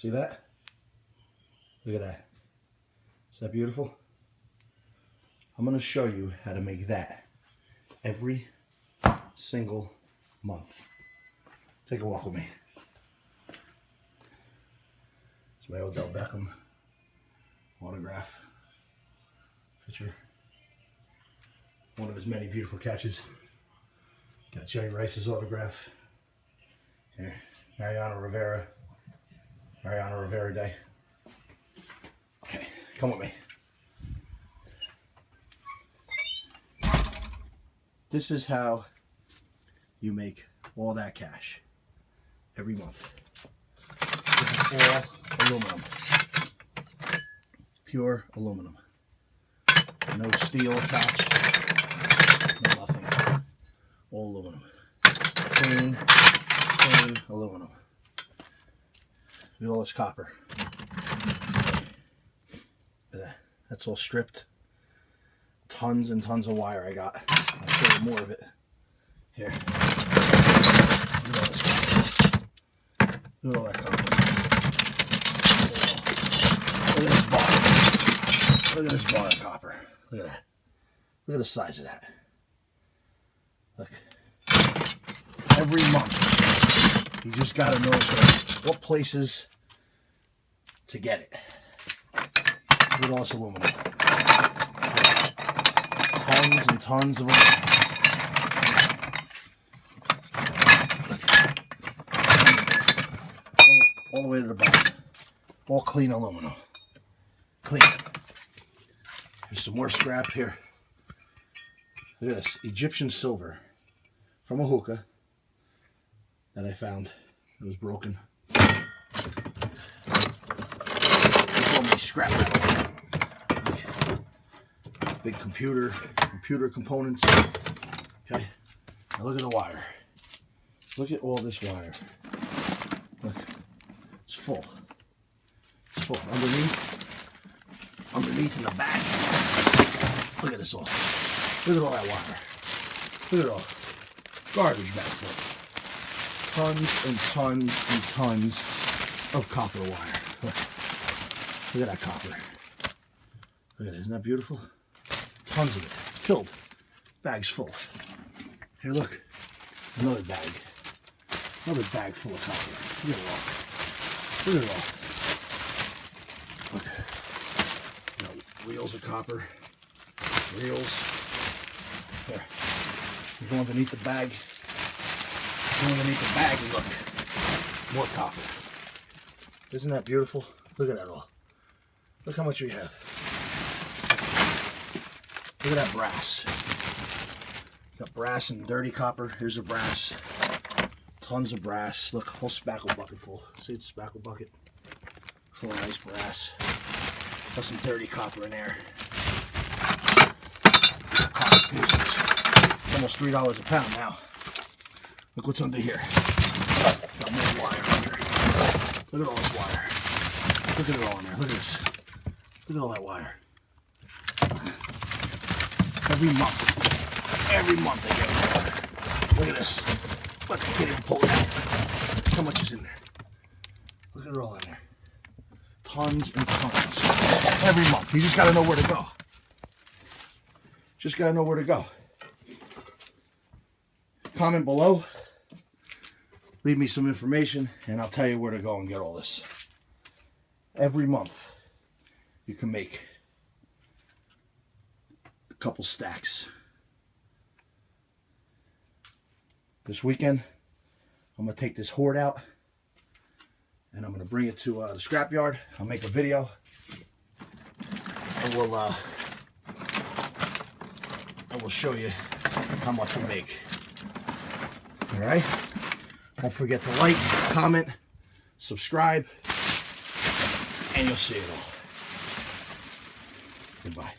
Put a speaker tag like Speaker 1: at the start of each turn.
Speaker 1: See that? Look at that. Is that beautiful? I'm going to show you how to make that every single month. Take a walk with me. It's my Odell Beckham autograph picture. One of his many beautiful catches. Got Jerry Rice's autograph. Here, Mariano Rivera Day. Okay, come with me. This is how you make all that cash every month. This is all aluminum. Pure aluminum. No steel attached. No nothing. All aluminum. Clean aluminum. Look at all this copper. That's all stripped. Tons and tons of wire I got. I'll show you more of it. Here. Look at all this copper. Look at all that copper. Look at this bar. Look at this bar of copper. Look at that. Look at the size of that. Look. Every month, you just got to know what places to get it. Look at all this aluminum. Tons and tons of aluminum. All the way to the bottom. All clean aluminum. Clean. There's some more scrap here. Look at this. Egyptian silver from a hookah that I found. It was broken. There's all my scrap metal. Big computer components. Okay. Now look at the wire. Look at all this wire. Look. It's full. It's full. Underneath in the back. Look at this all. Look at all that wire. Look at it all. Garbage bag full. Tons and tons and tons of copper wire. Look at that copper. Look at it. Isn't that beautiful? Tons of it. Filled. Bags full. Here, look. Another bag. Another bag full of copper. Look at it all. Look at it all. Look. You know, reels of copper. Reels. There. You go underneath the bag. Go underneath the bag and look. More copper. Isn't that beautiful? Look at that all. Look how much we have. Look at that brass. Got brass and dirty copper. Here's the brass. Tons of brass. Look, whole spackle bucket full. See the spackle bucket? Full of nice brass. Got some dirty copper in there. Copper pieces. Almost $3 a pound now. Look what's under here. Got more wire under. Look at all this wire. Look at it all in there. Look at this. Look at all that wire. Every month I get wire. Look at this. Look, I can't even pull it out. How much is in there? Look at it all in there. Tons and tons. Every month. You just got to know where to go. Just got to know where to go. Comment below. Leave me some information and I'll tell you where to go and get all this. Every month you can make a couple stacks. This weekend I'm going to take this hoard out and I'm going to bring it to the scrapyard. I'll make a video and we'll show you how much we make. All right? Don't forget to like, comment, subscribe, and you'll see it all. Goodbye.